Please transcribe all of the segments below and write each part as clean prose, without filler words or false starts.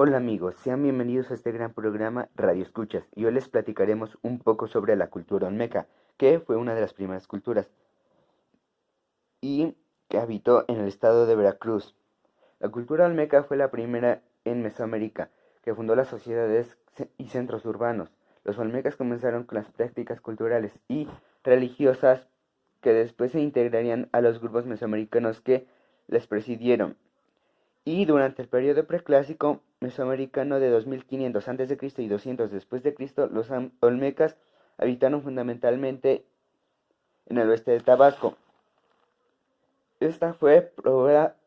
Hola amigos, sean bienvenidos a este gran programa Radio Escuchas y hoy les platicaremos un poco sobre la cultura olmeca, que fue una de las primeras culturas y que habitó en el estado de Veracruz. La cultura olmeca fue la primera en Mesoamérica, que fundó las sociedades y centros urbanos. Los olmecas comenzaron con las prácticas culturales y religiosas que después se integrarían a los grupos mesoamericanos que les presidieron. Y durante el periodo preclásico mesoamericano de 2500 a.C. y 200 después de Cristo, los olmecas habitaron fundamentalmente en el oeste de Tabasco. Esta fue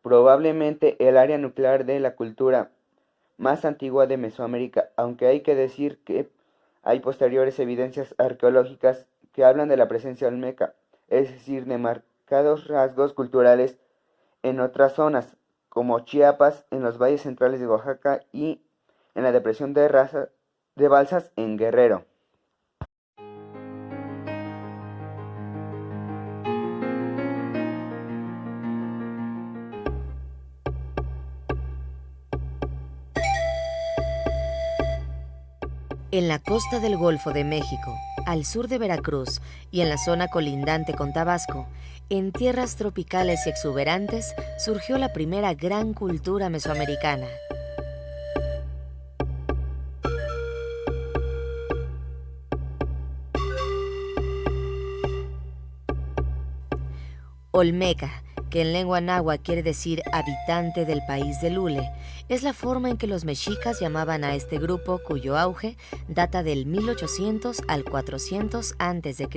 probablemente el área nuclear de la cultura más antigua de Mesoamérica, aunque hay que decir que hay posteriores evidencias arqueológicas que hablan de la presencia olmeca, es decir, de marcados rasgos culturales en otras zonas, como Chiapas, en los valles centrales de Oaxaca y en la depresión de Balsas en Guerrero. En la costa del Golfo de México, al sur de Veracruz y en la zona colindante con Tabasco, en tierras tropicales y exuberantes, surgió la primera gran cultura mesoamericana. Olmeca, que en lengua náhuatl quiere decir habitante del país de Lule, es la forma en que los mexicas llamaban a este grupo cuyo auge data del 1800 al 400 a.C.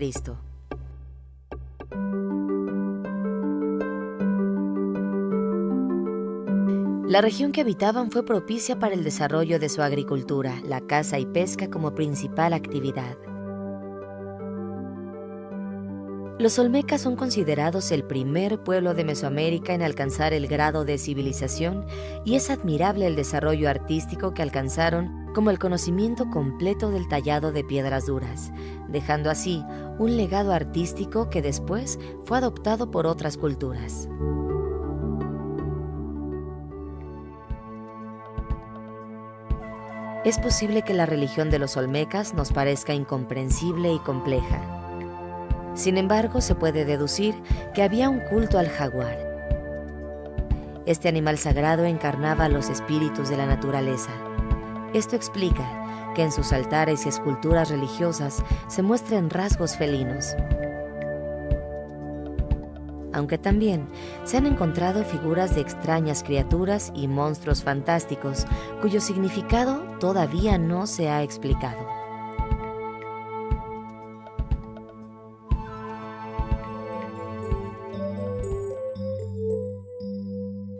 La región que habitaban fue propicia para el desarrollo de su agricultura, la caza y pesca como principal actividad. Los olmecas son considerados el primer pueblo de Mesoamérica en alcanzar el grado de civilización y es admirable el desarrollo artístico que alcanzaron, como el conocimiento completo del tallado de piedras duras, dejando así un legado artístico que después fue adoptado por otras culturas. Es posible que la religión de los olmecas nos parezca incomprensible y compleja. Sin embargo, se puede deducir que había un culto al jaguar. Este animal sagrado encarnaba a los espíritus de la naturaleza. Esto explica que en sus altares y esculturas religiosas se muestren rasgos felinos. Aunque también se han encontrado figuras de extrañas criaturas y monstruos fantásticos cuyo significado todavía no se ha explicado.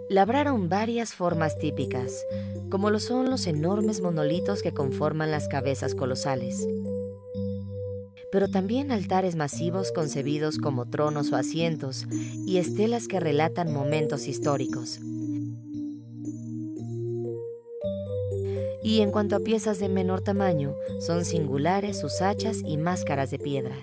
Labraron varias formas típicas, como lo son los enormes monolitos que conforman las cabezas colosales, pero también altares masivos concebidos como tronos o asientos y estelas que relatan momentos históricos. Y en cuanto a piezas de menor tamaño, son singulares sus hachas y máscaras de piedra.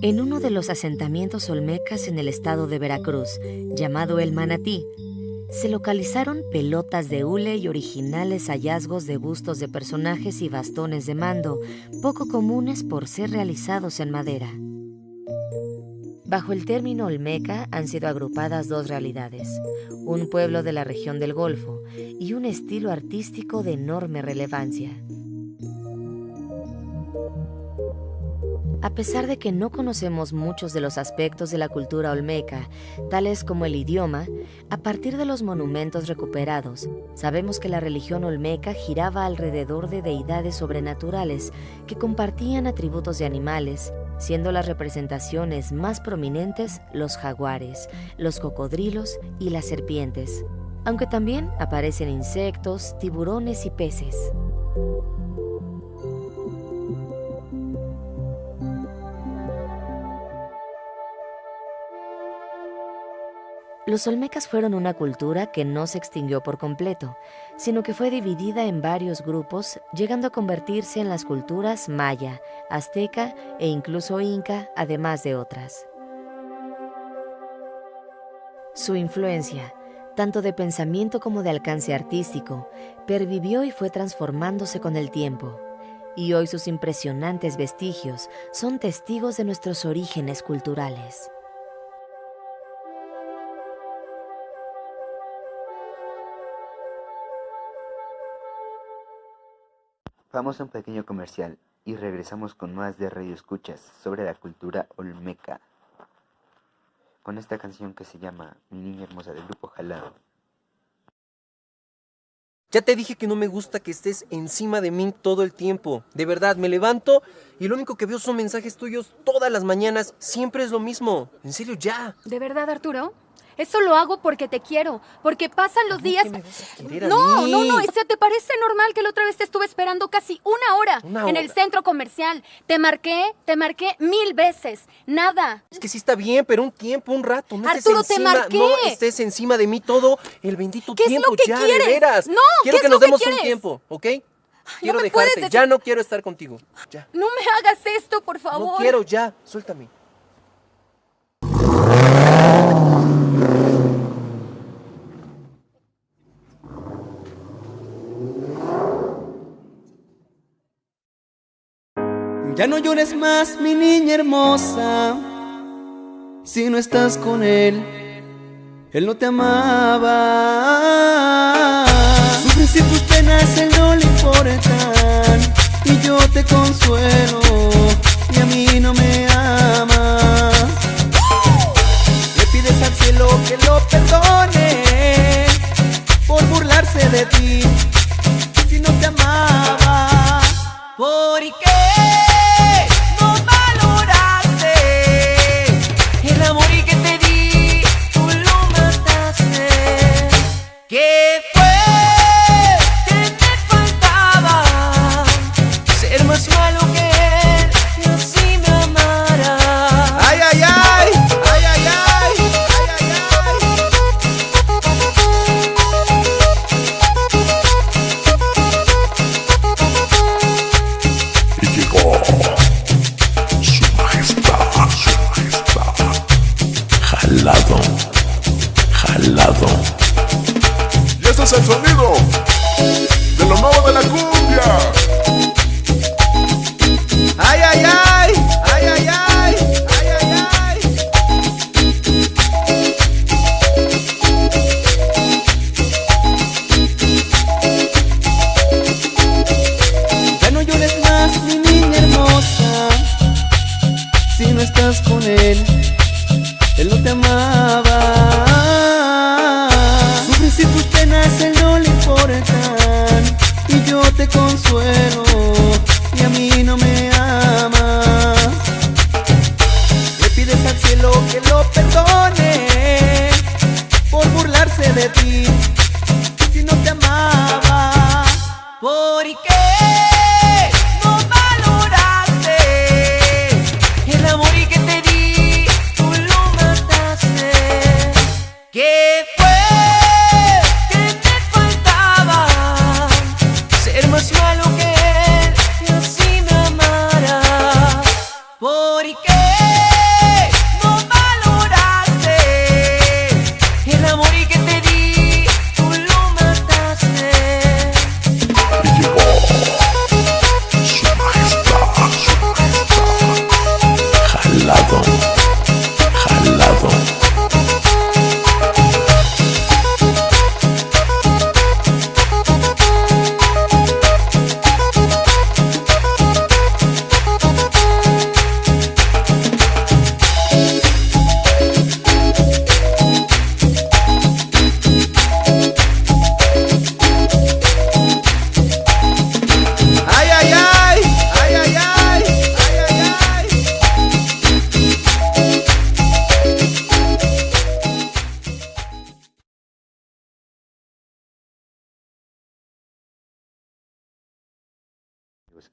En uno de los asentamientos olmecas en el estado de Veracruz, llamado El Manatí, se localizaron pelotas de hule y originales hallazgos de bustos de personajes y bastones de mando, poco comunes por ser realizados en madera. Bajo el término olmeca han sido agrupadas dos realidades, un pueblo de la región del Golfo y un estilo artístico de enorme relevancia. A pesar de que no conocemos muchos de los aspectos de la cultura olmeca, tales como el idioma, a partir de los monumentos recuperados, sabemos que la religión olmeca giraba alrededor de deidades sobrenaturales que compartían atributos de animales, siendo las representaciones más prominentes los jaguares, los cocodrilos y las serpientes, aunque también aparecen insectos, tiburones y peces. Los olmecas fueron una cultura que no se extinguió por completo, sino que fue dividida en varios grupos, llegando a convertirse en las culturas maya, azteca e incluso inca, además de otras. Su influencia, tanto de pensamiento como de alcance artístico, pervivió y fue transformándose con el tiempo. Y hoy sus impresionantes vestigios son testigos de nuestros orígenes culturales. Vamos a un pequeño comercial y regresamos con más de Radio Escuchas sobre la cultura olmeca, con esta canción que se llama Mi Niña Hermosa del grupo Jalado. Ya te dije que no me gusta que estés encima de mí todo el tiempo. De verdad, me levanto y lo único que veo son mensajes tuyos todas las mañanas. Siempre es lo mismo. En serio, ya. ¿De verdad, Arturo? Eso lo hago porque te quiero, porque pasan los días... ¿Qué me vas a querer a No, mí? no, no, ¿te parece normal que la otra vez te estuve esperando casi una hora en el centro comercial? Te marqué 1000 veces, nada. Es que sí está bien, pero un tiempo, un rato. No Arturo, estés te encima, marqué. No estés encima de mí todo el bendito ¿Qué es tiempo. lo que ya, quieres? de veras. No, quiero ¿qué que es nos lo que demos un quieres? tiempo, ¿ok? Quiero me dejarte. puedes decir- Ya no quiero estar contigo. Ya. No me hagas esto, por favor. No quiero, ya. Suéltame. Ya no llores más, mi niña hermosa, si no estás con él no te amaba. Sufres y tus penas él no le importan, y yo te consuelo, y a mí no me amas. Le pides al cielo que lo perdone por burlarse de ti, si no te amaba. ¿Por qué no valoraste el amor que te di? Tú lo mataste. ¿Qué fue que me faltaba? Ser más malo que él y así me amara. ¡Ay, ay, ay! ¡Ay, ay, ay! ¡Ay, ay, Y llegó su majestad, jalado, jalado. Y este es el sonido de lo nuevo de la cumbia. ay, ay, ay, ay, ay, ay, ay, ay, ay. Ya no llores más, mi niña hermosa, si no estás con él no te amaba. Sufres y tus penas él no le importan, y yo te consuelo, y a mí no me amas. Le pides al cielo que lo perdone por burlarse de ti, si no te amaba. ¿Por qué no valoraste el amor que te di? Tú lo mataste. ¿Qué fue que me faltaba? Ser más malo que él y así me amara. ¿Por qué no valoraste el amor que te di? Tú lo mataste. Y llegó su majestad, jalado, jalado. Ay, ay, ay, ay, ay, ay, ay, ay, ay.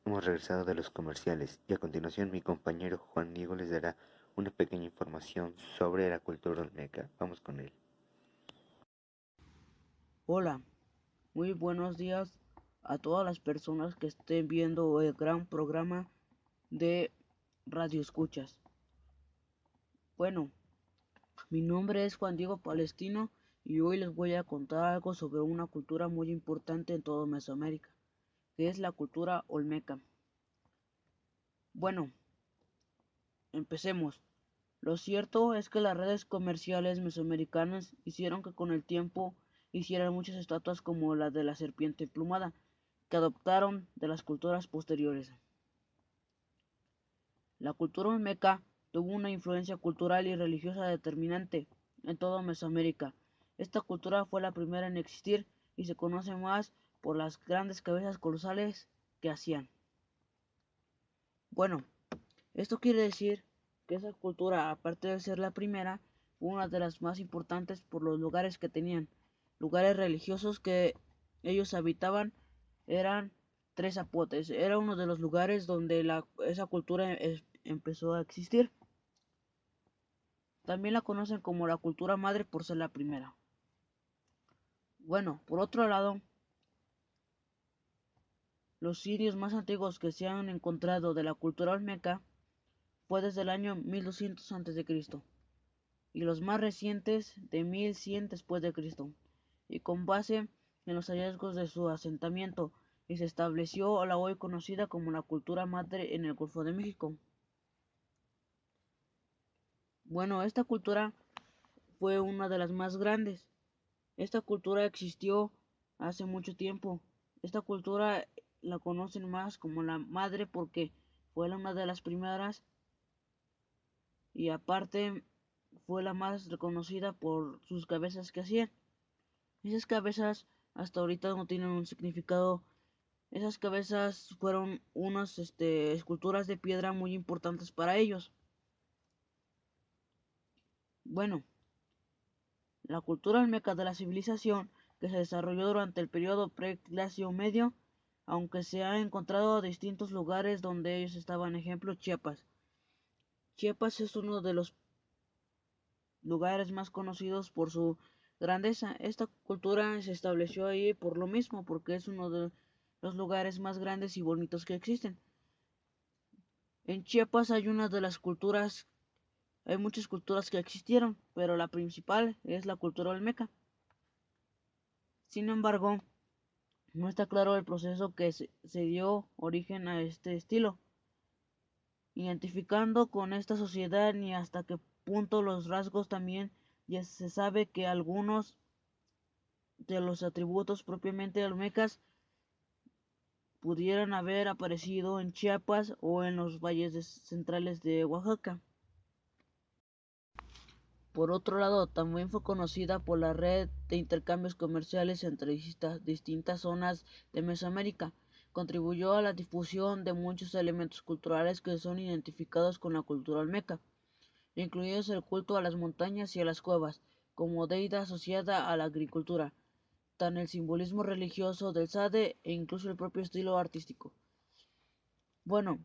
Hemos regresado de los comerciales y a continuación mi compañero Juan Diego les dará una pequeña información sobre la cultura olmeca. Vamos con él. Hola, muy buenos días a todas las personas que estén viendo el gran programa de Radio Escuchas. Bueno, mi nombre es Juan Diego Palestino y hoy les voy a contar algo sobre una cultura muy importante en toda Mesoamérica, que es la cultura olmeca. Bueno, empecemos. Lo cierto es que las redes comerciales mesoamericanas hicieron que con el tiempo hicieran muchas estatuas como la de la serpiente emplumada, que adoptaron de las culturas posteriores. La cultura olmeca tuvo una influencia cultural y religiosa determinante en toda Mesoamérica. Esta cultura fue la primera en existir y se conoce más por las grandes cabezas colosales que hacían. Bueno, esto quiere decir que esa cultura, aparte de ser la primera, fue una de las más importantes por los lugares que tenían. Lugares religiosos que ellos habitaban eran Tres Zapotes. Era uno de los lugares donde esa cultura empezó a existir. También la conocen como la cultura madre por ser la primera. Bueno, por otro lado, los sirios más antiguos que se han encontrado de la cultura olmeca fue desde el año 1200 a.C. y los más recientes de 1100 después de Cristo, y con base en los hallazgos de su asentamiento, y se estableció la hoy conocida como la cultura madre en el Golfo de México. Bueno, esta cultura fue una de las más grandes. Esta cultura existió hace mucho tiempo. Esta cultura la conocen más como la madre porque fue una de las primeras y aparte fue la más reconocida por sus cabezas que hacían. Esas cabezas hasta ahorita no tienen un significado. Esas cabezas fueron unas esculturas de piedra muy importantes para ellos. Bueno, la cultura olmeca de la civilización que se desarrolló durante el periodo preclásico medio, aunque se ha encontrado distintos lugares donde ellos estaban, ejemplo Chiapas. Chiapas es uno de los lugares más conocidos por su grandeza. Esta cultura se estableció ahí por lo mismo, porque es uno de los lugares más grandes y bonitos que existen. En Chiapas hay muchas culturas que existieron, pero la principal es la cultura olmeca. Sin embargo, no está claro el proceso que se dio origen a este estilo, identificando con esta sociedad ni hasta qué punto los rasgos también. Ya se sabe que algunos de los atributos propiamente olmecas pudieran haber aparecido en Chiapas o en los valles centrales de Oaxaca. Por otro lado, también fue conocida por la red de intercambios comerciales entre distintas zonas de Mesoamérica. Contribuyó a la difusión de muchos elementos culturales que son identificados con la cultura olmeca, incluidos el culto a las montañas y a las cuevas, como deidad asociada a la agricultura, tan el simbolismo religioso del Sade e incluso el propio estilo artístico. Bueno,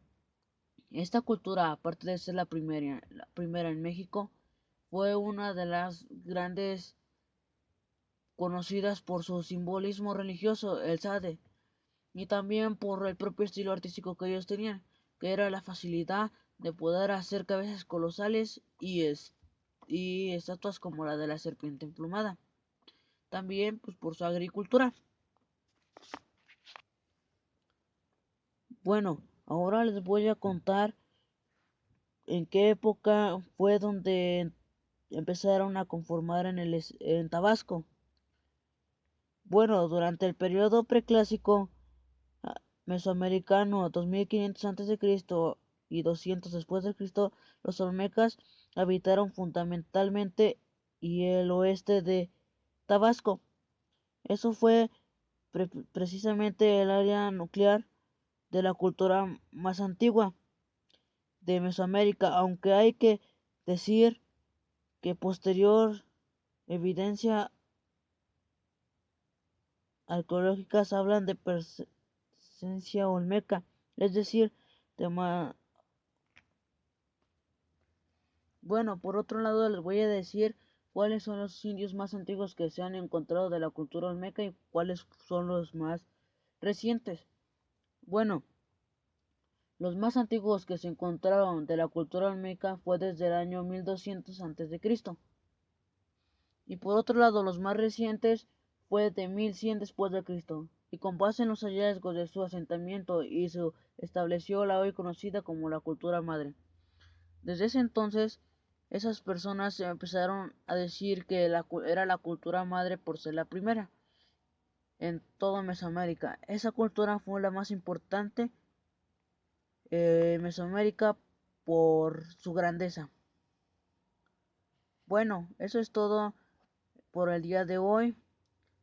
esta cultura, aparte de ser la primera en México, fue una de las grandes conocidas por su simbolismo religioso, el Sade, y también por el propio estilo artístico que ellos tenían, que era la facilidad de poder hacer cabezas colosales y estatuas como la de la serpiente emplumada. También pues por su agricultura. Bueno, ahora les voy a contar en qué época fue donde empezaron a conformar en Tabasco. Bueno, durante el periodo preclásico mesoamericano 2500 a.C. y 200 después de Cristo, los olmecas habitaron fundamentalmente y el oeste de Tabasco. Eso fue precisamente el área nuclear de la cultura más antigua de Mesoamérica, aunque hay que decir que posterior evidencia arqueológicas hablan de presencia olmeca, es decir, de Bueno, por otro lado les voy a decir cuáles son los indios más antiguos que se han encontrado de la cultura olmeca y cuáles son los más recientes. Bueno, los más antiguos que se encontraron de la cultura olmeca fue desde el año 1200 a.C. y por otro lado los más recientes fue de 1100 después de Cristo, y con base en los hallazgos de su asentamiento y se estableció la hoy conocida como la cultura madre. Desde ese entonces, esas personas empezaron a decir que era la cultura madre por ser la primera en toda Mesoamérica. Esa cultura fue la más importante en Mesoamérica por su grandeza. Bueno, eso es todo por el día de hoy.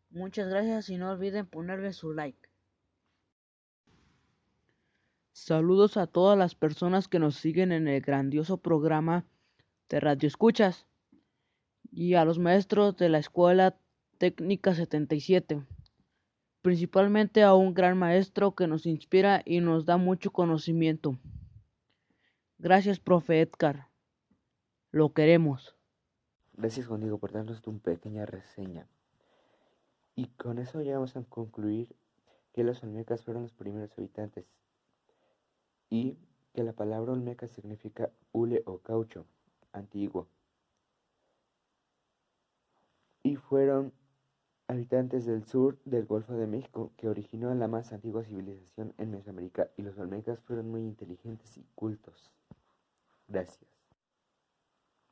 Muchas gracias y no olviden ponerle su like. Saludos a todas las personas que nos siguen en el grandioso programa de Radio Escuchas y a los maestros de la Escuela Técnica 77, principalmente a un gran maestro que nos inspira y nos da mucho conocimiento. Gracias, profe Edgar. Lo queremos. Gracias, Juan Diego, por darnos tu pequeña reseña. Y con eso ya vamos a concluir que los olmecas fueron los primeros habitantes y que la palabra olmeca significa hule o caucho, antiguo. Y fueron habitantes del sur del Golfo de México que originó la más antigua civilización en Mesoamérica, y los olmecas fueron muy inteligentes y cultos. Gracias.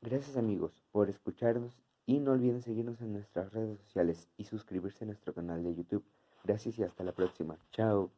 Gracias, amigos, por escucharnos, y no olviden seguirnos en nuestras redes sociales y suscribirse a nuestro canal de YouTube. Gracias y hasta la próxima. Chao.